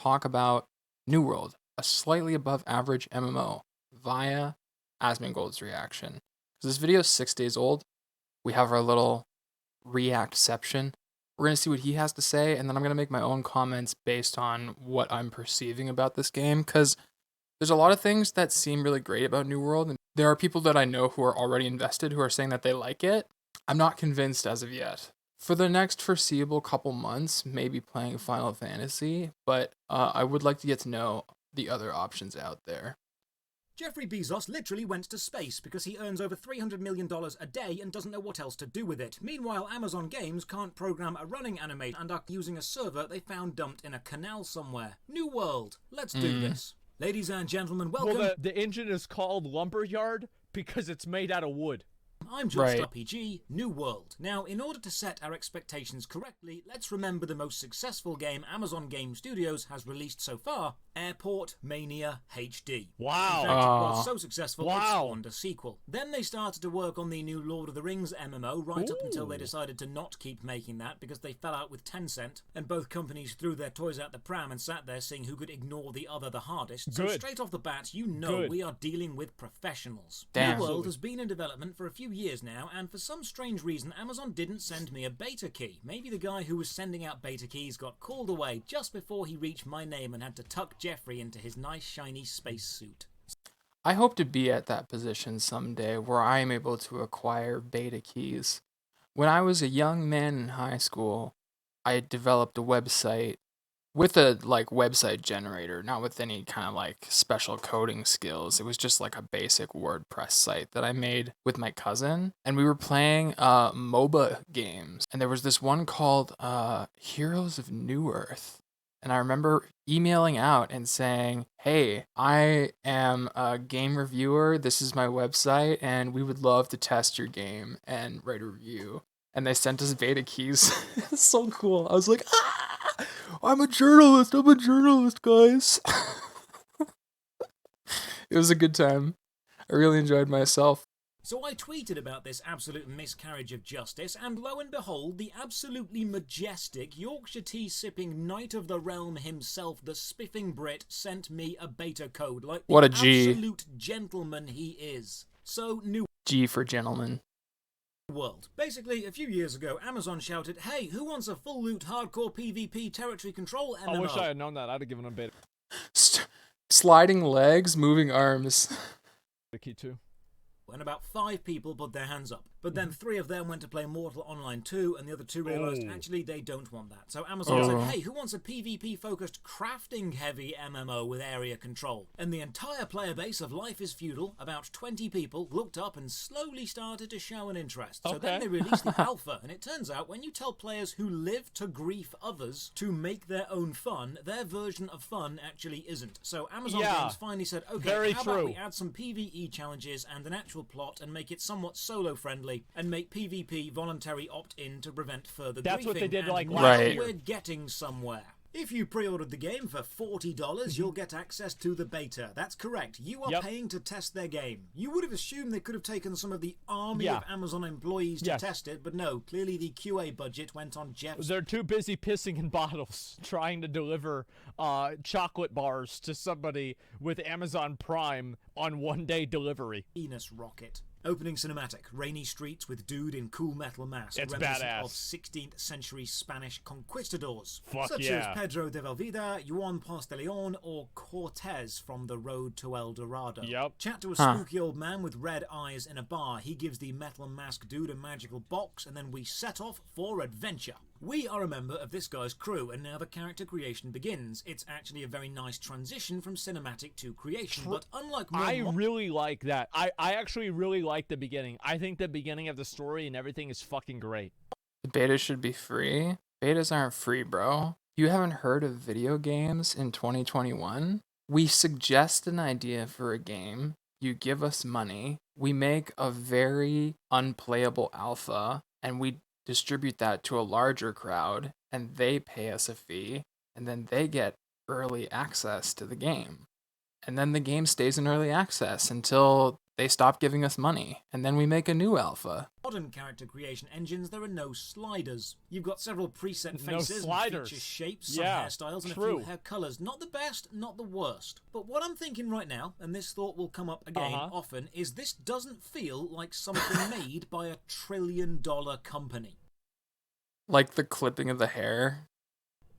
talk about New World, a slightly above average MMO, via Asmongold's reaction. So this video is 6 days old. We have our little reactception. We're going to see what he has to say, and then I'm going to make my own comments based on what I'm perceiving about this game, because there's a lot of things that seem really great about New World, and there are people that I know who are already invested who are saying that they like it. I'm not convinced as of yet. For the next foreseeable couple months, maybe playing Final Fantasy, but I would like to get to know the other options out there. Jeffrey Bezos literally went to space because he earns over $300 million a day and doesn't know what else to do with it. Meanwhile, Amazon Games can't program a running animation and are using a server they found dumped in a canal somewhere. New World. Let's do this. Ladies and gentlemen, welcome. Well, the engine is called Lumberyard because it's made out of wood. I'm Just RPG, New World. Now, in order to set our expectations correctly, let's remember the most successful game Amazon Game Studios has released so far, Airport Mania HD. Wow. In fact, it was so successful, it spawned a sequel. Then they started to work on the new Lord of the Rings MMO right up until they decided to not keep making that because they fell out with Tencent, and both companies threw their toys out the pram and sat there seeing who could ignore the other the hardest. So straight off the bat, you know we are dealing with professionals. Damn. New World has been in development for a few years now, and for some strange reason, Amazon didn't send me a beta key. Maybe the guy who was sending out beta keys got called away just before he reached my name and had to tuck Jeffrey into his nice shiny spacesuit. I hope to be at that position someday where I am able to acquire beta keys. When I was a young man in high school, I developed a website with a website generator, not with any kind of special coding skills. It was just like a basic WordPress site that I made with my cousin, and we were playing MOBA games. And there was this one called Heroes of New Earth. And I remember emailing out and saying, "Hey, I am a game reviewer. This is my website, and we would love to test your game and write a review." And they sent us beta keys. It's so cool. I was like, I'm a journalist, guys. It was a good time. I really enjoyed myself. So I tweeted about this absolute miscarriage of justice, and lo and behold, the absolutely majestic Yorkshire tea-sipping Knight of the Realm himself, the spiffing Brit, sent me a beta code. Like what a the G. absolute gentleman he is. So, New G for gentleman. World. Basically, a few years ago, Amazon shouted, "Hey, who wants a full loot hardcore PvP territory control MMO?" I wish I had known that. I'd have given him beta Sliding legs, moving arms. key too. And about 5 people put their hands up. But then 3 of them went to play Mortal Online 2, and the other 2 realised actually they don't want that. So Amazon said, "Hey, who wants a PvP-focused, crafting-heavy MMO with area control?" And the entire player base of Life is Feudal, about 20 people, looked up and slowly started to show an interest. So then they released the alpha, and it turns out when you tell players who live to grief others to make their own fun, their version of fun actually isn't. So Amazon Games finally said, "Okay, how about we add some PvE challenges and an actual plot and make it somewhat solo-friendly and make PvP voluntary opt-in to prevent further griefing." That's what they did and like now last year. we're getting somewhere. If you pre-ordered the game for $40, you'll get access to the beta. That's correct. You are paying to test their game. You would have assumed they could have taken some of the army of Amazon employees to test it, but no, clearly the QA budget went on Jeff's. They're too busy pissing in bottles trying to deliver chocolate bars to somebody with Amazon Prime on one-day delivery. Venus rocket. Opening cinematic, rainy streets with dude in cool metal mask, it's reminiscent badass. of 16th century Spanish conquistadors, Fuck such yeah. as Pedro de Valverde, Juan Ponce de Leon, or Cortez from The Road to El Dorado. Chat to a spooky old man with red eyes in a bar. He gives the metal mask dude a magical box, and then we set off for adventure. We are a member of this guy's crew, and now the character creation begins. It's actually a very nice transition from cinematic to creation, but unlike I really like that. I actually really like the beginning. I think the beginning of the story and everything is fucking great. The beta should be free. Betas aren't free, bro. You haven't heard of video games in 2021? We suggest an idea for a game. You give us money. We make a very unplayable alpha, and we distribute that to a larger crowd, and they pay us a fee, and then they get early access to the game. And then the game stays in early access until they stop giving us money, and then we make a new alpha. Modern character creation engines, there are no sliders. You've got several preset No faces, sliders. feature shapes, some Yeah, hairstyles, and true. a few hair colours. Not the best, not the worst. But what I'm thinking right now, and this thought will come up again often, is this doesn't feel like something made by a $1 trillion company. Like the clipping of the hair.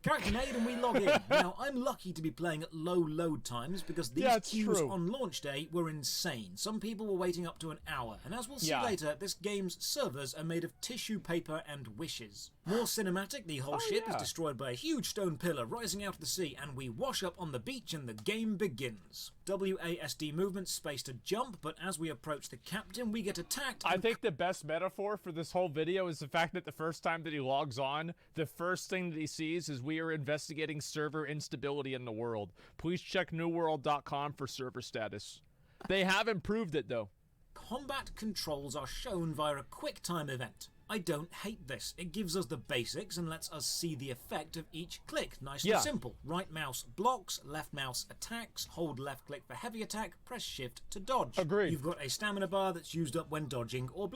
Character made and we log in. Now, I'm lucky to be playing at low load times because these queues on launch day were insane. Some people were waiting up to an hour, and as we'll see later, this game's servers are made of tissue paper and wishes. More cinematic, the whole ship is destroyed by a huge stone pillar rising out of the sea, and we wash up on the beach and the game begins. WASD movement, space to jump, but as we approach the captain, we get attacked. I think the best metaphor for this whole video is the fact that the first time that he logs on, the first thing that he sees is we are investigating server instability in the world. Please check newworld.com for server status. They have improved it, though. Combat controls are shown via a QuickTime event. I don't hate this. It gives us the basics and lets us see the effect of each click. Nice and simple. Right mouse blocks, left mouse attacks, hold left click for heavy attack, press shift to dodge. Agreed. You've got a stamina bar that's used up when dodging or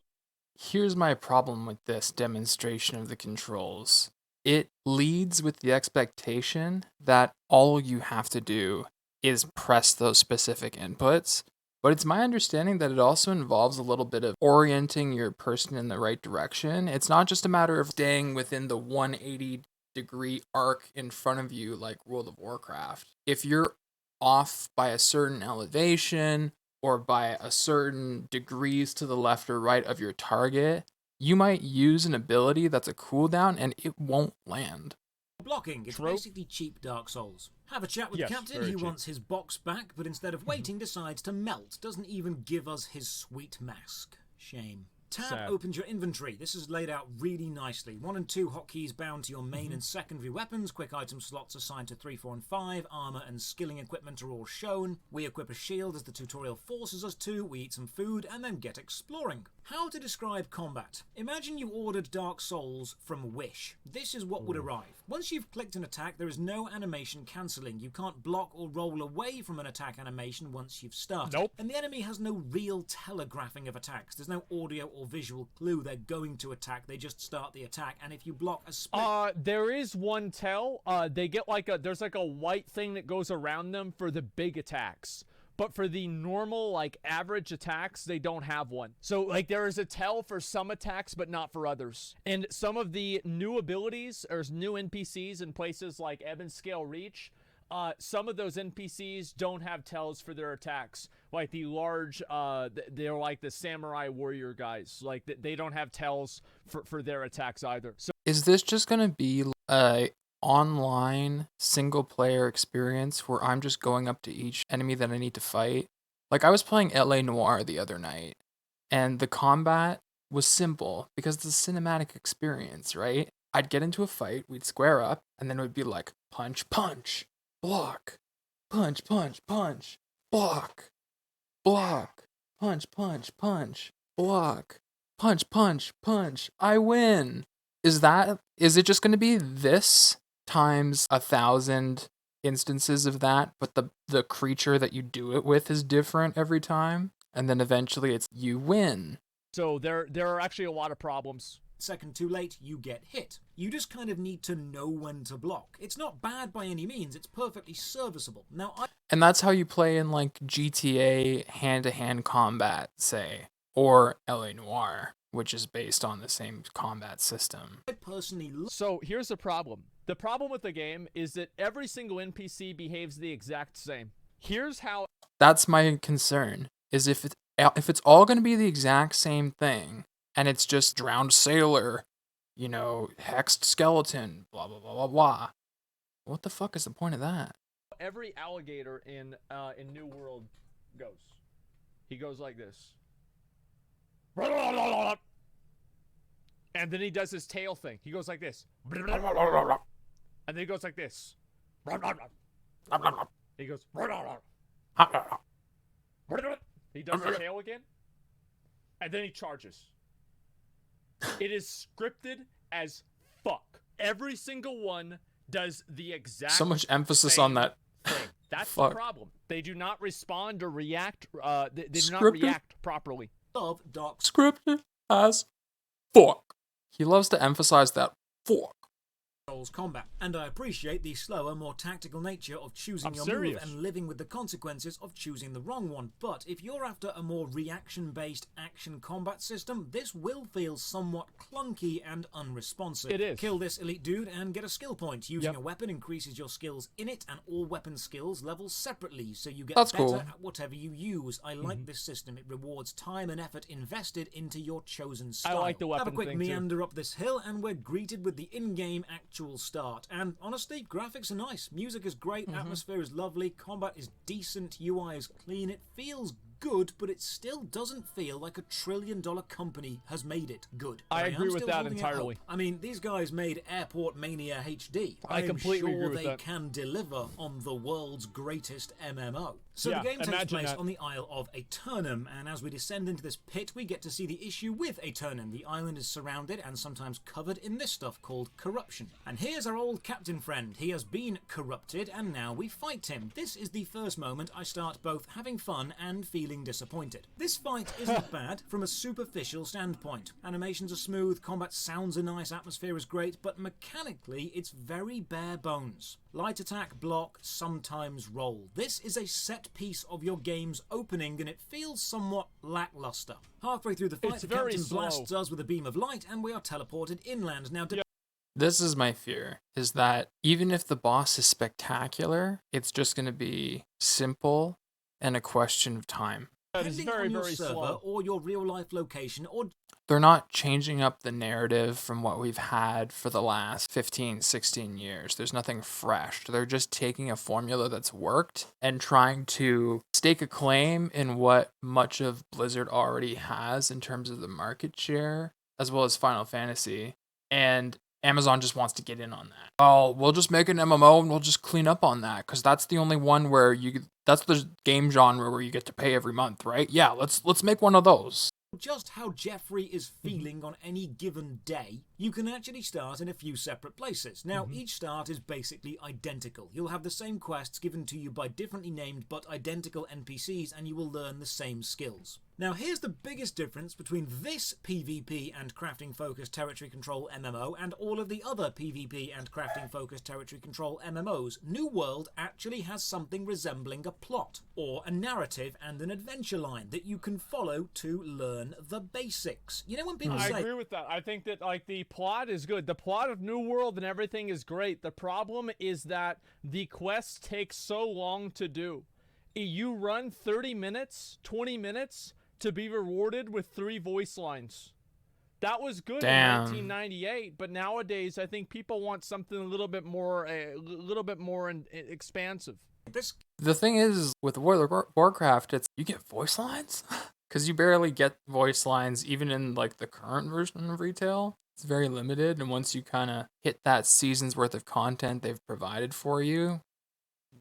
Here's my problem with this demonstration of the controls. It leads with the expectation that all you have to do is press those specific inputs. But it's my understanding that it also involves a little bit of orienting your person in the right direction. It's not just a matter of staying within the 180-degree arc in front of you like World of Warcraft. If you're off by a certain elevation or by a certain degrees to the left or right of your target, you might use an ability that's a cooldown and it won't land. blocking. It's basically cheap Dark Souls. Have a chat with the captain. He wants his box back, but instead of waiting, decides to melt. Doesn't even give us his sweet mask. Shame. Tab opens your inventory. This is laid out really nicely. 1 and 2 hotkeys bound to your main and secondary weapons. Quick item slots assigned to 3, 4, and 5. Armor and skilling equipment are all shown. We equip a shield as the tutorial forces us to. We eat some food and then get exploring. How to describe combat. Imagine you ordered Dark Souls from Wish. This is what would arrive. Once you've clicked an attack, there is no animation cancelling. You can't block or roll away from an attack animation once you've started. And the enemy has no real telegraphing of attacks. There's no audio or visual clue they're going to attack. They just start the attack, and if you block a split... there is one tell. They get like there's like a white thing that goes around them for the big attacks. But for the normal, like, average attacks, they don't have one. So, like, there is a tell for some attacks, but not for others. And some of the new abilities, or new NPCs in places like Ebon Scale Reach, some of those NPCs don't have tells for their attacks. Like the large, they're like the samurai warrior guys. Like, they don't have tells for their attacks either. So is this just going to be a online single player experience where I'm just going up to each enemy that I need to fight? Like, I was playing LA Noire the other night, and the combat was simple because it's a cinematic experience, right? I'd get into a fight, we'd square up, and then it would be like punch, punch, block, punch, punch, punch, block, block, punch, punch, punch, block, punch, punch, punch, I win. Is it just going to be this times 1,000 instances of that, but the creature that you do it with is different every time, and then eventually it's you win? So there are actually a lot of problems. Second too late, you get hit. You just kind of need to know when to block. It's not bad by any means, it's perfectly serviceable. And that's how you play in, like, GTA hand-to-hand combat, say, or LA Noire, which is based on the same combat system. I personally So here's the problem. The problem with the game is that every single NPC behaves the exact same. Here's how... That's my concern, is if it's all going to be the exact same thing, and it's just drowned sailor, you know, hexed skeleton, blah, blah, blah, blah, blah. What the fuck is the point of that? Every alligator in New World goes. He goes like this. And then he does his tail thing. He goes like this. And then he goes like this. He goes. He does the tail again. And then he charges. It is scripted as fuck. Every single one does the exact so much emphasis on that. thing. That's the Fuck. problem. They do not respond or react. They do not Scripted. react properly. Of Dark Scripted as fuck. He loves to emphasize that fuck. Souls combat, and I appreciate the slower, more tactical nature of choosing I'm your serious. move and living with the consequences of choosing the wrong one. But if you're after a more reaction-based action combat system, this will feel somewhat clunky and unresponsive. It is. Kill this elite dude and get a skill point. Using Yep. a weapon increases your skills in it, and all weapon skills level separately, so you get That's better cool. at whatever you use. I like this system. It rewards time and effort invested into your chosen style. I like the weapon Have a quick thing, too. meander up this hill, and we're greeted with the in-game actual start. And honestly, graphics are nice. Music is great. Atmosphere is lovely. Combat is decent. UI is clean. It feels good, but it still doesn't feel like $1 trillion company has made it good. I But am agree with still that holding out entirely. hope. I mean, these guys made Airport Mania HD. I completely am agree sure with they that. can deliver on the world's greatest MMO. So Yeah, the game takes imagine place that. on the Isle of Aeternum, and as we descend into this pit, we get to see the issue with Aeternum. The island is surrounded and sometimes covered in this stuff called corruption. And here's our old captain friend. He has been corrupted, and now we fight him. This is the first moment I start both having fun and feeling disappointed. This fight isn't bad from a superficial standpoint. Animations are smooth, combat sounds are nice, atmosphere is great, but mechanically it's very bare bones. Light attack, block, sometimes roll. This is a set piece of your game's opening, and it feels somewhat lackluster. Halfway through the fight, It's the very captain slow. blasts us with a beam of light, and we are teleported inland. Now, This is my fear, is that even if the boss is spectacular, it's just going to be simple and a question of time. That is depending very, on your very server slow. or your real-life location, or They're not changing up the narrative from what we've had for the last 15, 16 years. There's nothing fresh. They're just taking a formula that's worked and trying to stake a claim in what much of Blizzard already has in terms of the market share, as well as Final Fantasy. And Amazon just wants to get in on that. Oh, we'll just make an MMO and we'll just clean up on that because that's the only one where that's the game genre where you get to pay every month, right? Yeah, let's make one of those. just how Jeffrey is feeling on any given day, you can actually start in a few separate places. Now, each start is basically identical. You'll have the same quests given to you by differently named but identical NPCs, and you will learn the same skills. Now, here's the biggest difference between this PvP and crafting-focused territory control MMO and all of the other PvP and crafting-focused territory control MMOs. New World actually has something resembling a plot, or a narrative and an adventure line that you can follow to learn the basics. You know when people I say, agree with that. I think that like the plot is good. The plot of New World and everything is great. The problem is that the quests take so long to do. You run 30 minutes, 20 minutes to be rewarded with 3 voice lines. That was good Damn. in 1998, but nowadays I think people want something a little bit more expansive. this The thing is, with World of Warcraft, it's you get voice lines because you barely get voice lines even in like the current version of retail. It's very limited, and once you kind of hit that season's worth of content they've provided for you,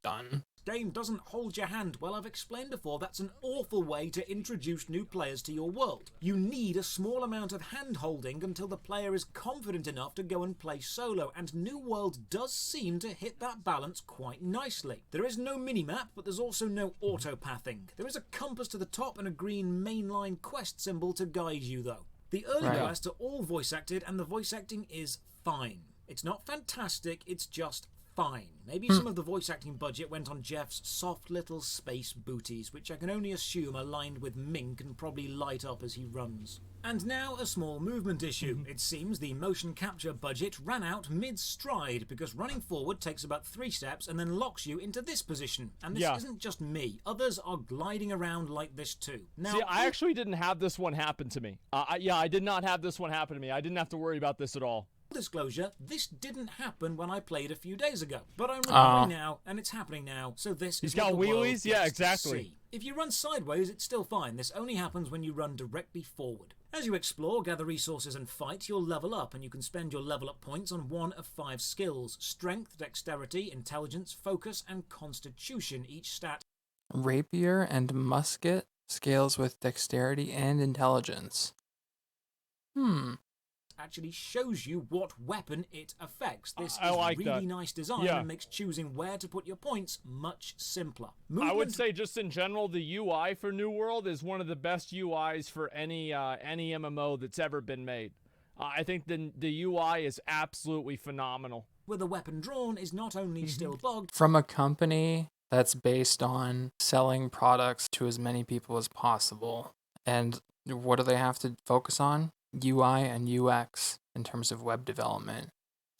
done. game doesn't hold your hand. Well, I've explained before, that's an awful way to introduce new players to your world. You need a small amount of hand-holding until the player is confident enough to go and play solo, and New World does seem to hit that balance quite nicely. There is no minimap, but there's also no auto-pathing. There is a compass to the top and a green mainline quest symbol to guide you, though. The early Right. quests are all voice-acted, and the voice acting is fine. It's not fantastic, it's just fine. Maybe some of the voice acting budget went on Jeff's soft little space booties, which I can only assume are lined with mink and probably light up as he runs. And now a small movement issue. It seems the motion capture budget ran out mid-stride because running forward takes about 3 steps and then locks you into this position. And this Yeah. isn't just me. Others are gliding around like this too. Now, See, I actually didn't have this one happen to me. I did not have this one happen to me. I didn't have to worry about this at all. disclosure, this didn't happen when I played a few days ago. But I'm recovering now, and it's happening now, so this He's is got what the world wheelies? Yeah, gets to exactly. see. If you run sideways, it's still fine. This only happens when you run directly forward. As you explore, gather resources and fight, you'll level up, and you can spend your level up points on one of 5 skills: strength, dexterity, intelligence, focus, and constitution. Each stat Rapier and musket scales with dexterity and intelligence. actually shows you what weapon it affects. This I is like really that. nice design Yeah. and makes choosing where to put your points much simpler. I would say just in general, the UI for New World is one of the best UIs for any MMO that's ever been made. I think the UI is absolutely phenomenal. with a weapon drawn is not only still bugged, From a company that's based on selling products to as many people as possible. And what do they have to focus on? UI and UX in terms of web development.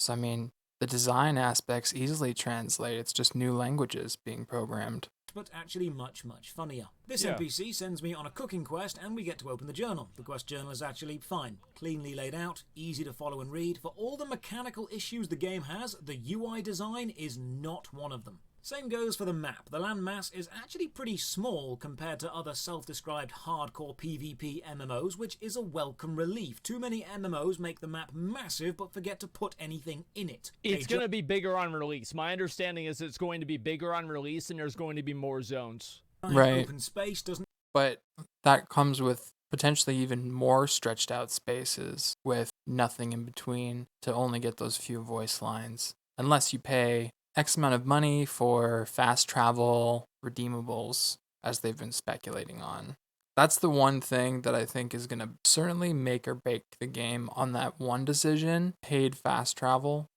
So, I mean, the design aspects easily translate. It's just new languages being programmed. but actually much, much funnier. This Yeah. NPC sends me on a cooking quest and we get to open the journal. The quest journal is actually fine, cleanly laid out, easy to follow and read. For all the mechanical issues the game has, the UI design is not one of them. Same goes for the map. The landmass is actually pretty small compared to other self-described hardcore PvP MMOs, which is a welcome relief. Too many MMOs make the map massive but forget to put anything in it. It's going to be bigger on release. My understanding is it's going to be bigger on release and there's going to be more zones. Right. Open space doesn't But that comes with potentially even more stretched out spaces with nothing in between to only get those few voice lines. Unless you pay X amount of money for fast travel redeemables, as they've been speculating on. That's the one thing that I think is going to certainly make or break the game on that one decision, paid fast travel.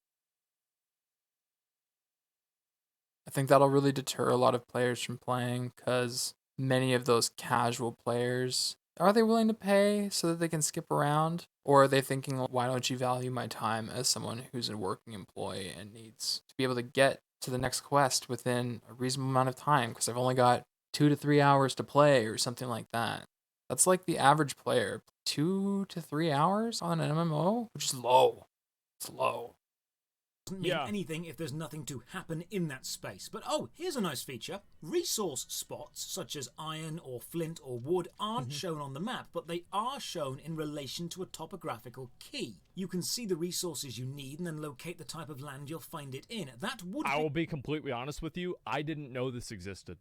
I think that'll really deter a lot of players from playing because many of those casual players, are they willing to pay so that they can skip around? Or are they thinking, why don't you value my time as someone who's a working employee and needs to be able to get to the next quest within a reasonable amount of time because I've only got 2 to 3 hours to play or something like that? That's like the average player, 2 to 3 hours on an MMO, which is low. It's low. mean anything if there's nothing to happen in that space. But oh, here's a nice feature. Resource spots, such as iron or flint or wood, aren't shown on the map, but they are shown in relation to a topographical key. You can see the resources you need and then locate the type of land you'll find it in. That would I will be completely honest with you, I didn't know this existed.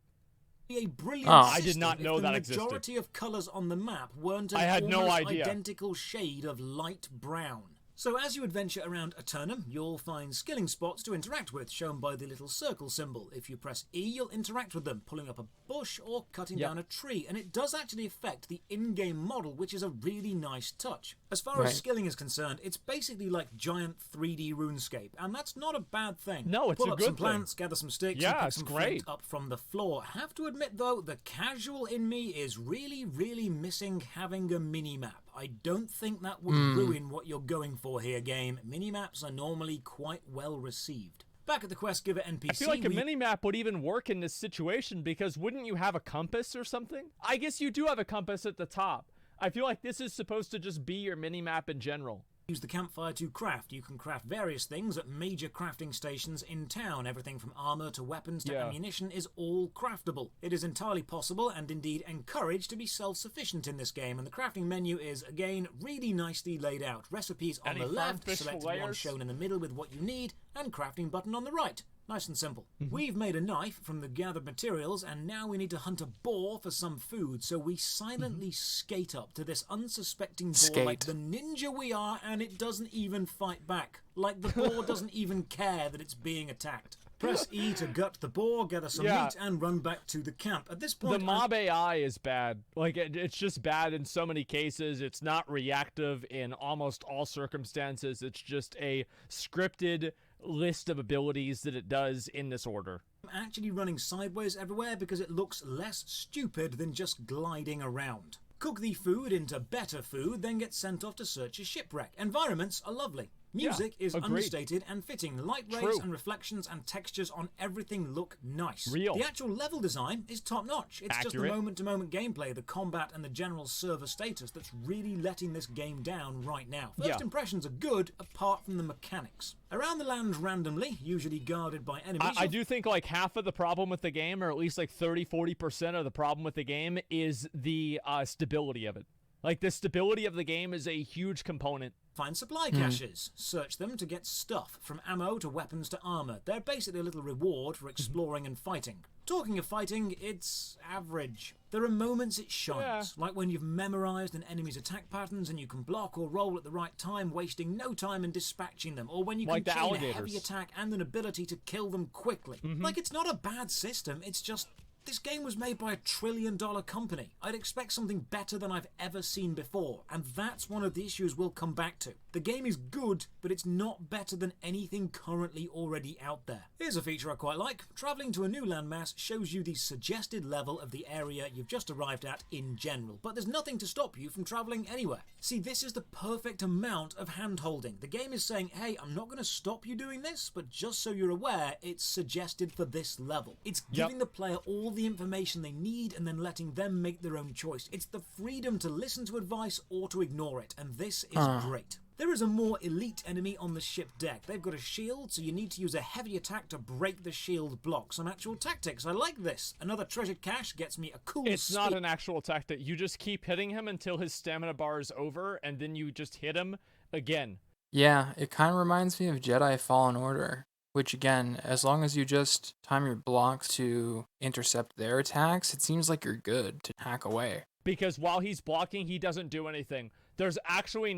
be a brilliant I did not know that the existed. majority of colours on the map weren't an I had no almost idea. identical shade of light brown. So as you adventure around Eternum, you'll find skilling spots to interact with, shown by the little circle symbol. If you press E, you'll interact with them, pulling up a bush or cutting down a tree, and it does actually affect the in-game model, which is a really nice touch. As far as skilling is concerned, it's basically like giant 3D RuneScape, and that's not a bad thing. No, it's Pull a up good some thing. plants, gather some sticks, Yeah, and pick it's some great. flint up from the floor. Have to admit, though, the casual in me is really, really missing having a mini-map. I don't think that would ruin what you're going for here, game. Minimaps are normally quite well received. Back at the quest giver NPC, I feel like a mini-map would even work in this situation because wouldn't you have a compass or something? I guess you do have a compass at the top. I feel like this is supposed to just be your mini-map in general. use the campfire to craft. You can craft various things at major crafting stations in town. Everything from armor to weapons to ammunition is all craftable. It is entirely possible and indeed encouraged to be self-sufficient in this game, and the crafting menu is, again, really nicely laid out. Recipes on Any the left, farm fish select one layers? shown in the middle with what you need, and crafting button on the right. Nice and simple. We've made a knife from the gathered materials, and now we need to hunt a boar for some food, so we silently skate up to this unsuspecting boar like the ninja we are, and it doesn't even fight back. Like the boar doesn't even care that it's being attacked. Press E to gut the boar, gather some meat, and run back to the camp. At this point, The mob AI is bad. Like, it's just bad in so many cases. It's not reactive in almost all circumstances. It's just a scripted list of abilities that it does in this order. I'm actually running sideways everywhere because it looks less stupid than just gliding around. Cook the food into better food, then get sent off to search a shipwreck. Environments are lovely. Music is agreed. understated and fitting. Light rays True. and reflections and textures on everything look nice. Real. The actual level design is top-notch. It's just the Accurate. moment-to-moment gameplay, the combat, and the general server status that's really letting this game down right now. First impressions are good, apart from the mechanics. Around the land randomly, usually guarded by enemies. I do think like half of the problem with the game, or at least like 30-40% of the problem with the game, is the stability of it. Like, the stability of the game is a huge component. Find supply caches. Search them to get stuff, from ammo to weapons to armor. They're basically a little reward for exploring and fighting. Talking of fighting, it's average. There are moments it shines, like when you've memorized an enemy's attack patterns and you can block or roll at the right time, wasting no time in dispatching them, or when you can chain a heavy attack and an ability to kill them quickly. Like, it's not a bad system, it's just... This game was made by $1 trillion company. I'd expect something better than I've ever seen before, and that's one of the issues we'll come back to. The game is good, but it's not better than anything currently already out there. Here's a feature I quite like. Travelling to a new landmass shows you the suggested level of the area you've just arrived at in general, but there's nothing to stop you from travelling anywhere. See, this is the perfect amount of hand-holding. The game is saying, hey, I'm not going to stop you doing this, but just so you're aware, it's suggested for this level. It's giving the player all the information they need and then letting them make their own choice. It's the freedom to listen to advice or to ignore it, and this is great. There is a more elite enemy on the ship deck. They've got a shield, so you need to use a heavy attack to break the shield block. Some actual tactics. I like this. Another treasured cache gets me a cool It's not an actual tactic. You just keep hitting him until his stamina bar is over, and then you just hit him again. Yeah, it kind of reminds me of Jedi Fallen Order, which again, as long as you just time your blocks to intercept their attacks, it seems like you're good to hack away. Because while he's blocking, he doesn't do anything. There's actually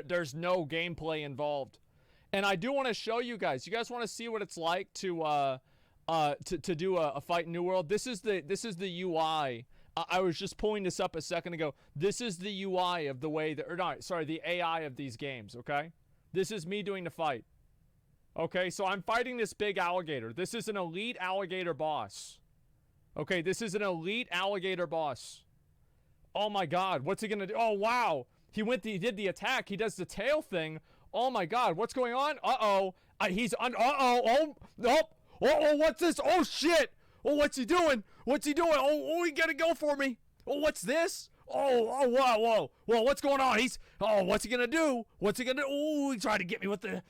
there's no gameplay involved. And I do want to show you guys. You guys want to see what it's like to do a fight in New World? This is the UI. I was just pulling this up a second ago. This is the UI of the way that, or not, sorry, the AI of these games, okay? This is me doing the fight. Okay, so I'm fighting this big alligator. This is an elite alligator boss. Okay, this is an elite alligator boss. Oh my god, what's he gonna do? Oh wow, he did the attack. He does the tail thing. Oh my god, what's going on? Uh-oh. Oh, what's this? Oh shit. Oh, what's he doing? What's he doing? Oh, he gotta go for me. Oh, what's this? Whoa, what's going on? What's he gonna do? What's he gonna do? Oh, he tried to get me with the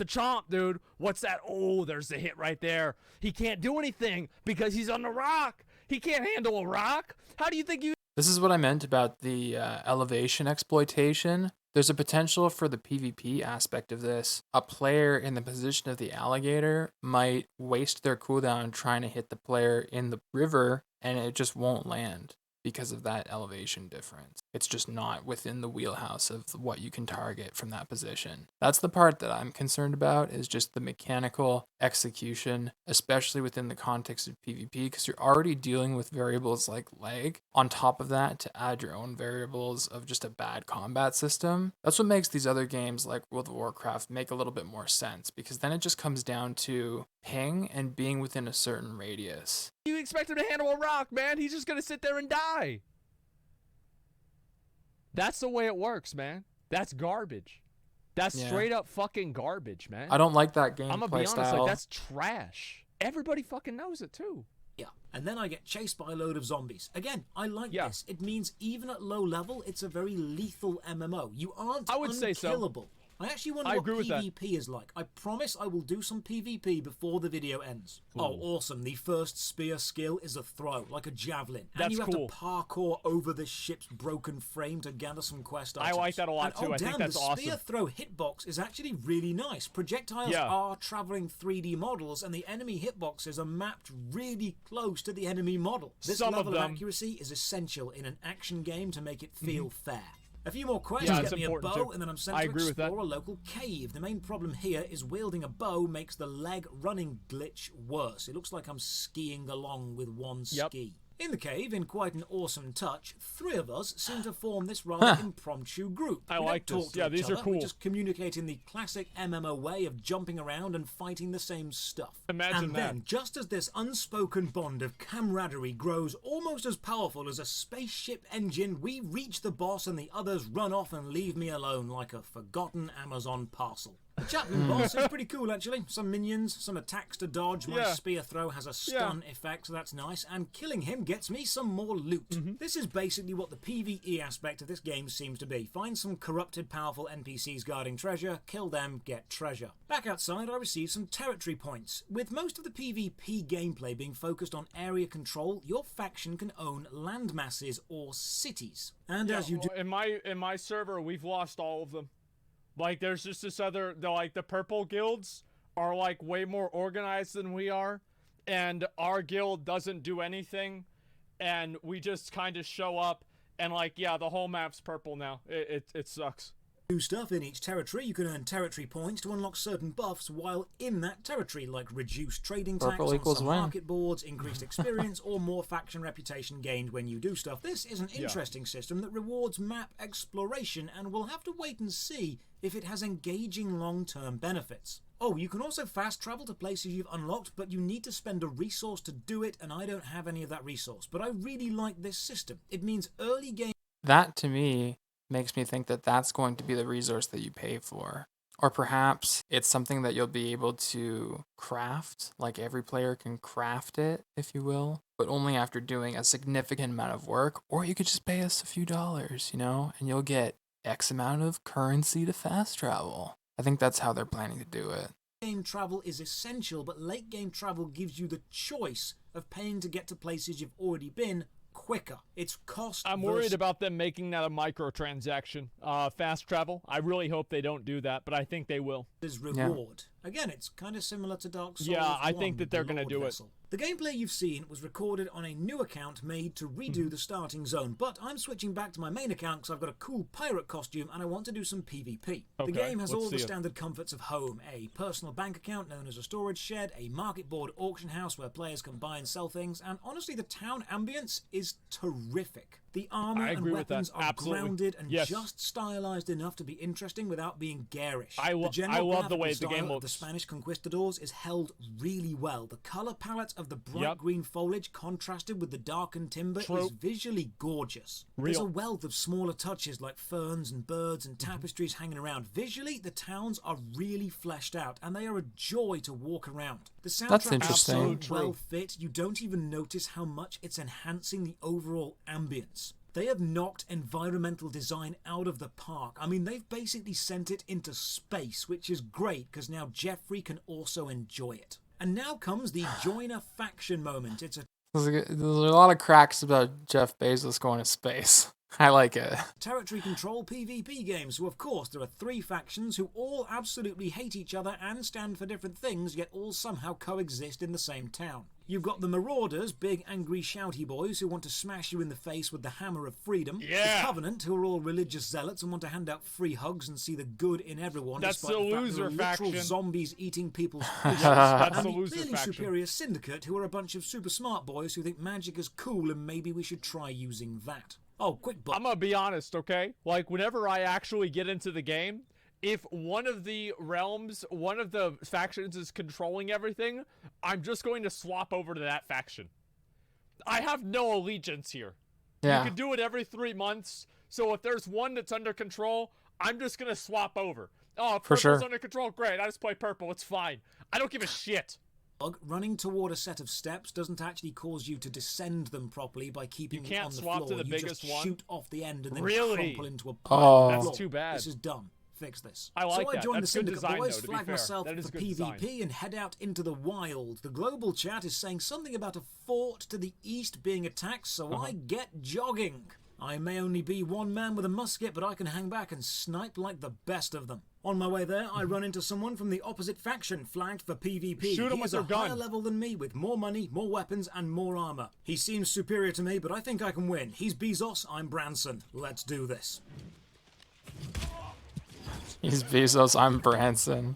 chomp, dude. What's that? Oh, there's the hit right there. He can't do anything because he's on the rock. He can't handle a rock. How do you think you... This is what I meant about the elevation exploitation. There's a potential for the PvP aspect of this. A player in the position of the alligator might waste their cooldown trying to hit the player in the river, and it just won't land because of that elevation difference. It's just not within the wheelhouse of what you can target from that position. That's the part that I'm concerned about, is just the mechanical execution, especially within the context of PvP, because you're already dealing with variables like lag. On top of that, to add your own variables of just a bad combat system, that's what makes these other games like World of Warcraft make a little bit more sense, because then it just comes down to ping and being within a certain radius. You expect him to handle a rock, man? He's just gonna sit there and die. That's the way it works, man. That's garbage. That's straight up fucking garbage, man. I don't like that gameplay I'm gonna be honest, style. like, that's trash. Everybody fucking knows it too. Yeah, and then I get chased by a load of zombies. Again, I like this. It means even at low level, it's a very lethal MMO. You aren't unkillable. I actually wonder what PvP is like. I promise I will do some PvP before the video ends. Ooh. Oh, awesome. The first spear skill is a throw, like a javelin. And you have to parkour over the ship's broken frame to gather some quest items. I like that a lot too. I think that's awesome. The spear throw hitbox is actually really nice. Projectiles are traveling 3D models, and the enemy hitboxes are mapped really close to the enemy model. This level of accuracy is essential in an action game to make it feel fair. A few more quests get me a bow, and then I'm sent to explore a local cave. The main problem here is wielding a bow makes the leg running glitch worse. It looks like I'm skiing along with one ski. In the cave, in quite an awesome touch, 3 of us seem to form this rather impromptu group. I like this. Yeah, these are cool. We just communicate in the classic MMO way of jumping around and fighting the same stuff. Imagine that. And then, just as this unspoken bond of camaraderie grows almost as powerful as a spaceship engine, we reach the boss and the others run off and leave me alone like a forgotten Amazon parcel. The Chapman boss is pretty cool, actually. Some minions, some attacks to dodge. My spear throw has a stun effect, so that's nice. And killing him gets me some more loot. This is basically what the PvE aspect of this game seems to be. Find some corrupted, powerful NPCs guarding treasure, kill them, get treasure. Back outside, I received some territory points. With most of the PvP gameplay being focused on area control, your faction can own land masses or cities. And as you do... In my server, we've lost all of them. Like, there's just this other, the purple guilds are, like, way more organized than we are, and our guild doesn't do anything, and we just kind of show up, and, like, yeah, the whole map's purple now. It sucks. Do stuff in each territory. You can earn territory points to unlock certain buffs while in that territory, like reduced trading tax on some market boards, increased experience, or more faction reputation gained when you do stuff. This is an interesting system that rewards map exploration, and we'll have to wait and see if it has engaging long-term benefits. Oh, you can also fast travel to places you've unlocked, but you need to spend a resource to do it, and I don't have any of that resource. But I really like this system. It means early game... That, to me, makes me think that that's going to be the resource that you pay for. Or perhaps it's something that you'll be able to craft, like every player can craft it, if you will, but only after doing a significant amount of work. Or you could just pay us a few dollars, you know, and you'll get X amount of currency to fast travel. I think that's how they're planning to do it. Game travel is essential, but late game travel gives you the choice of paying to get to places you've already been quicker. It's cost. I'm worried about them making that a microtransaction. Fast travel. I really hope they don't do that, but I think they will. There's reward. Again, it's kind of similar to Dark Souls. Yeah, I think that they're going to do it. The gameplay you've seen was recorded on a new account made to redo the starting zone, but I'm switching back to my main account because I've got a cool pirate costume and I want to do some PvP. The game has all the standard comforts of home: a personal bank account known as a storage shed, a market board auction house where players can buy and sell things, and honestly the town ambience is terrific. The armor and weapons are grounded and just stylized enough to be interesting without being garish. I love the way the game looks. The Spanish conquistadors is held really well. The color palette of the bright green foliage contrasted with the darkened timber is visually gorgeous. There's a wealth of smaller touches like ferns and birds and tapestries hanging around. Visually, the towns are really fleshed out and they are a joy to walk around. The soundtrack is so well fit, you don't even notice how much it's enhancing the overall ambience. They have knocked environmental design out of the park. I mean, they've basically sent it into space, which is great because now Jeffrey can also enjoy it. And now comes the join a faction moment. There's a lot of cracks about Jeff Bezos going to space. I like it. Territory control PvP game. So of course there are 3 factions who all absolutely hate each other and stand for different things, yet all somehow coexist in the same town. You've got the Marauders, big angry shouty boys who want to smash you in the face with the hammer of freedom. The Covenant, who are all religious zealots and want to hand out free hugs and see the good in everyone. That's the loser faction. Literal zombies eating people's fingers. That's the loser clearly faction. Superior Syndicate, who are a bunch of super smart boys who think magic is cool and maybe we should try using that. Oh, quick but. I'm gonna be honest, okay? Like, whenever I actually get into the game, if one of the realms, one of the factions is controlling everything, I'm just going to swap over to that faction. I have no allegiance here. You can do it every 3 months, so if there's one that's under control, I'm just gonna swap over. Oh, if purple's under control, great, I just play purple, it's fine. I don't give a shit. Running toward a set of steps doesn't actually cause you to descend them properly by keeping it on the floor. You can't swap to the biggest one? Shoot off the end and then crumple into a pile. That's too bad. This is dumb. Fix this. I like so that. I joined That's the good Syndicate design, boys, though, to flag be myself fair. That is for good PvP, design. and head out into the wild. The global chat is saying something about a fort to the east being attacked, so I get jogging. I may only be one man with a musket, but I can hang back and snipe like the best of them. On my way there, I run into someone from the opposite faction, flagged for PvP. Shoot him with your gun. He's a higher level than me, with more money, more weapons, and more armor. He seems superior to me, but I think I can win. He's Bezos, I'm Branson. Let's do this. He's Bezos, I'm Branson.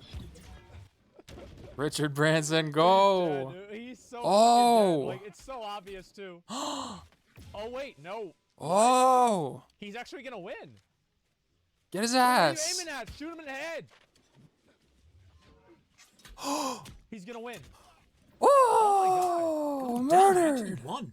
Richard Branson, go! Yeah, he's so oh! like, it's so obvious, too. Oh, wait, no. Oh! He's actually gonna win. Get his What are you ass! aiming at? Shoot him in the head. He's gonna win. Oh! Damn, I actually Murdered! won.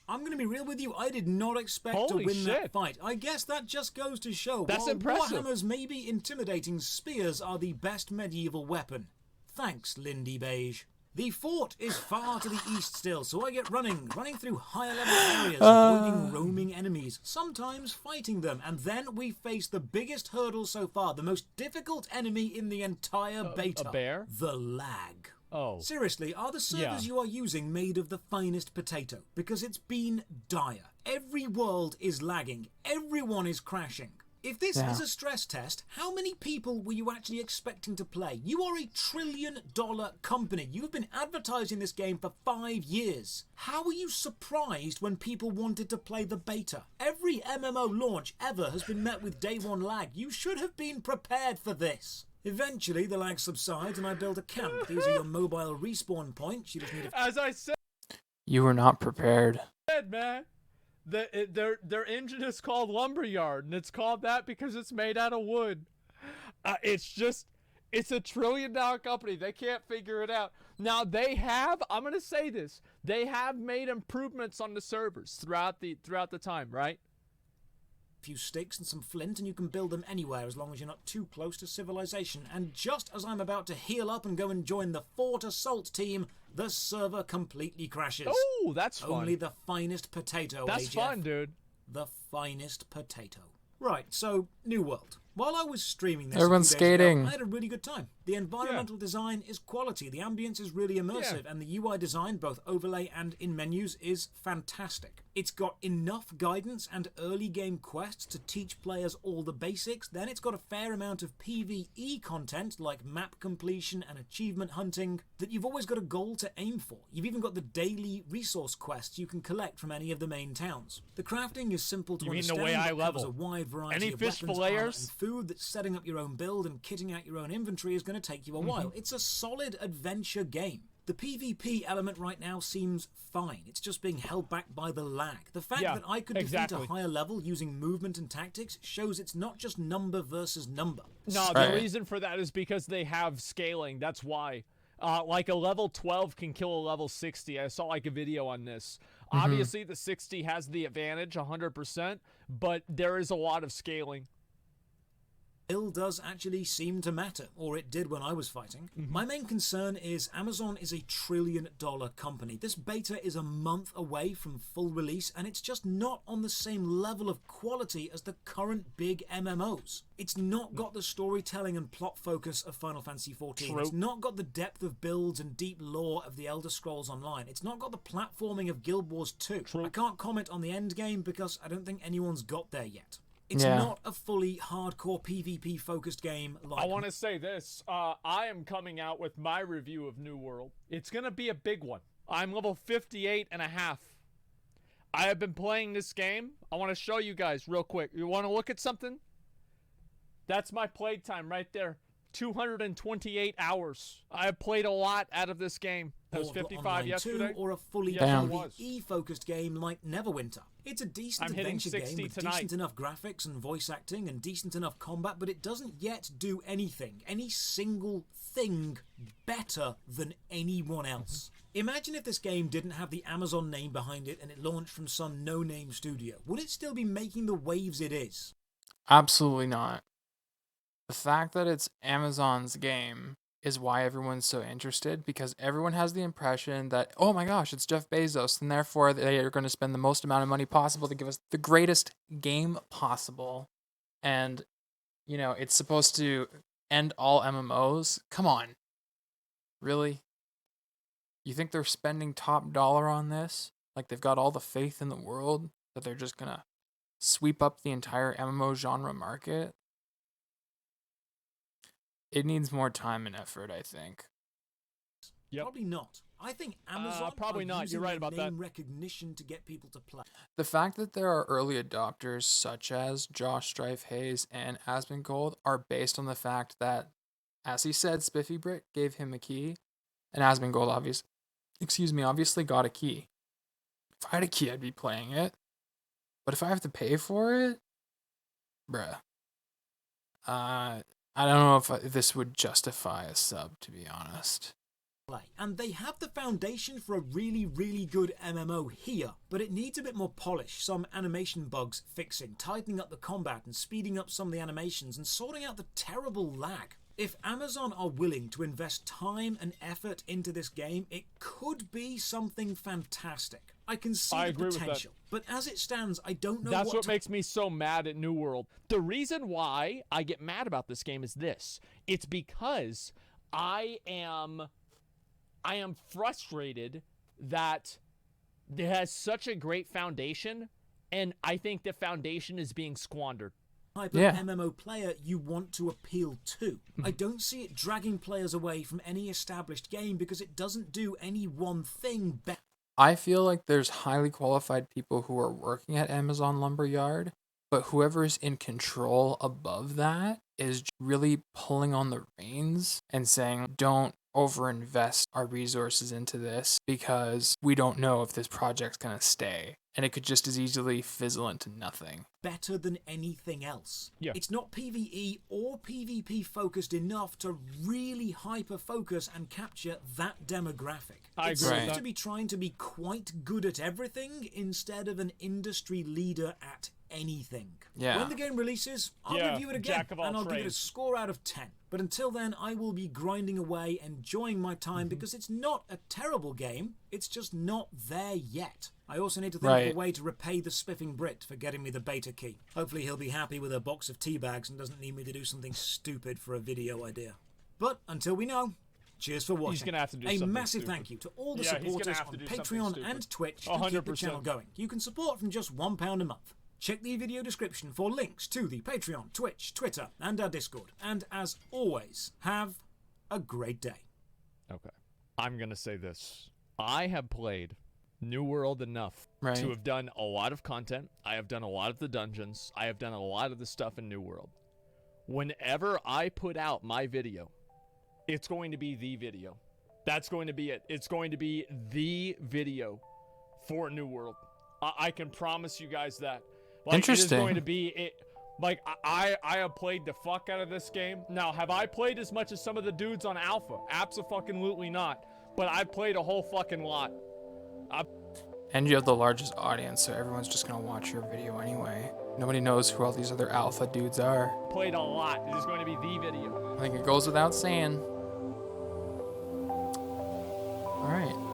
I'm going to be real with you. I did not expect Holy to win that shit. fight. I guess that just goes to show That's while impressive. Warhammers may be intimidating, spears are the best medieval weapon. Thanks, Lindy Beige. The fort is far to the east still, so I get running through higher level areas, avoiding roaming enemies, sometimes fighting them, and then we face the biggest hurdle so far, the most difficult enemy in the entire beta. A bear? The lag. Oh. Seriously, are the servers you are using made of the finest potato? Because it's been dire. Every world is lagging. Everyone is crashing. If this is a stress test, how many people were you actually expecting to play? You are a $1 trillion company. You've been advertising this game for 5 years. How were you surprised when people wanted to play the beta? Every MMO launch ever has been met with day one lag. You should have been prepared for this. Eventually, the lag subsides and I build a camp. These are your mobile respawn points. You just need a... As I said, You were not prepared. man. Their engine is called Lumberyard, and it's called that because it's made out of wood. It's a $1 trillion company. They can't figure it out. Now I'm gonna say this, they have made improvements on the servers throughout the time, right? Few sticks and some flint and you can build them anywhere as long as you're not too close to civilization. And just as I'm about to heal up and go and join the Fort Assault team, the server completely crashes. Oh, that's fun. Only the finest potato. That's AJF. fun, dude. The finest potato. Right, so New World. While I was streaming this, Everyone's a few days ago, skating. I had a really good time. The environmental design is quality. The ambience is really immersive, and the UI design, both overlay and in menus, is fantastic. It's got enough guidance and early game quests to teach players all the basics. Then it's got a fair amount of PvE content like map completion and achievement hunting that you've always got a goal to aim for. You've even got the daily resource quests you can collect from any of the main towns. The crafting is simple to understand. The way I but covers level? a wide variety Any of fish weapons, armor, filleters? and food that setting up your own build and kitting out your own inventory is going to take you a while. It's a solid adventure game. The PvP element right now seems fine. It's just being held back by the lag. The fact that I could defeat a higher level using movement and tactics shows it's not just number versus number. No, the reason for that is because they have scaling. That's why. Like a level 12 can kill a level 60. I saw like a video on this. Obviously, the 60 has the advantage 100%, but there is a lot of scaling. Skill does actually seem to matter, or it did when I was fighting. My main concern is Amazon is a $1 trillion company. This beta is a month away from full release, and it's just not on the same level of quality as the current big MMOs. It's not got the storytelling and plot focus of Final Fantasy XIV. True. It's not got the depth of builds and deep lore of the Elder Scrolls Online. It's not got the platforming of Guild Wars 2. True. I can't comment on the end game because I don't think anyone's got there yet. It's not a fully hardcore PvP focused game like... I want to say this. I am coming out with my review of New World. It's going to be a big one. I'm level 58 and a half. I have been playing this game. I want to show you guys real quick. You want to look at something? That's my playtime right there. 228 hours. I have played a lot out of this game. It was 55 yesterday. Or a fully PvE-focused game like Neverwinter. It's a decent adventure game with decent enough graphics and voice acting and decent enough combat, but it doesn't yet do anything, any single thing, better than anyone else. Imagine if this game didn't have the Amazon name behind it and it launched from some no-name studio. Would it still be making the waves it is? Absolutely not. The fact that it's Amazon's game is why everyone's so interested, because everyone has the impression that, oh my gosh, it's Jeff Bezos, and therefore they are going to spend the most amount of money possible to give us the greatest game possible. And, you know, it's supposed to end all MMOs. Come on. Really? You think they're spending top dollar on this? Like they've got all the faith in the world that they're just going to sweep up the entire MMO genre market? It needs more time and effort, I think. Yep. Probably not. I think Amazon probably are not. using You're right about name that. recognition to get people to play. The fact that there are early adopters such as Josh Strife Hayes and Asmongold are based on the fact that, as he said, Spiffy Brick gave him a key, and Asmongold obviously got a key. If I had a key, I'd be playing it. But if I have to pay for it, bruh. I don't know if this would justify a sub, to be honest. play. And they have the foundation for a really, really good MMO here, but it needs a bit more polish, some animation bugs fixing, tightening up the combat and speeding up some of the animations and sorting out the terrible lag. If Amazon are willing to invest time and effort into this game, it could be something fantastic. I can see the potential, but as it stands, I don't know That's what makes me so mad at New World. The reason why I get mad about this game is this. It's because I am frustrated that it has such a great foundation, and I think the foundation is being squandered. Type of MMO player you want to appeal to. I don't see it dragging players away from any established game because it doesn't do any one thing better. I feel like there's highly qualified people who are working at Amazon Lumberyard, but whoever's in control above that is really pulling on the reins and saying, don't overinvest our resources into this because we don't know if this project's going to stay. And it could just as easily fizzle into nothing. Better than anything else. Yeah. It's not PvE or PvP focused enough to really hyper-focus and capture that demographic. I It agree. seems to be trying to be quite good at everything instead of an industry leader at anything. Yeah. When the game releases, I'll Yeah, review it again jack of all and I'll give it a trades. score out of 10. But until then, I will be grinding away, enjoying my time because it's not a terrible game, it's just not there yet. I also need to think of a way to repay the spiffing Brit for getting me the beta key. Hopefully he'll be happy with a box of tea bags and doesn't need me to do something stupid for a video idea. But until we know, cheers for watching. He's gonna have to do a something massive stupid. thank you to all the Yeah, he's gonna supporters have on to do something Patreon stupid. and Twitch who keep the 100%. channel going. You can support from just £1 a month. Check the video description for links to the Patreon, Twitch, Twitter, and our Discord. And as always, have a great day. Okay. I'm going to say this. I have played New World enough to have done a lot of content. I have done a lot of the dungeons. I have done a lot of the stuff in New World. Whenever I put out my video, it's going to be the video. That's going to be it. It's going to be the video for New World. I can promise you guys that. Like, Interesting. It is going to be it. Like, I have played the fuck out of this game. Now, have I played as much as some of the dudes on Alpha? Abso-fucking-lutely not. But I've played a whole fucking lot. And you have the largest audience, so everyone's just going to watch your video anyway. Nobody knows who all these other alpha dudes are. Played a lot. It is going to be the video. I think it goes without saying. All right.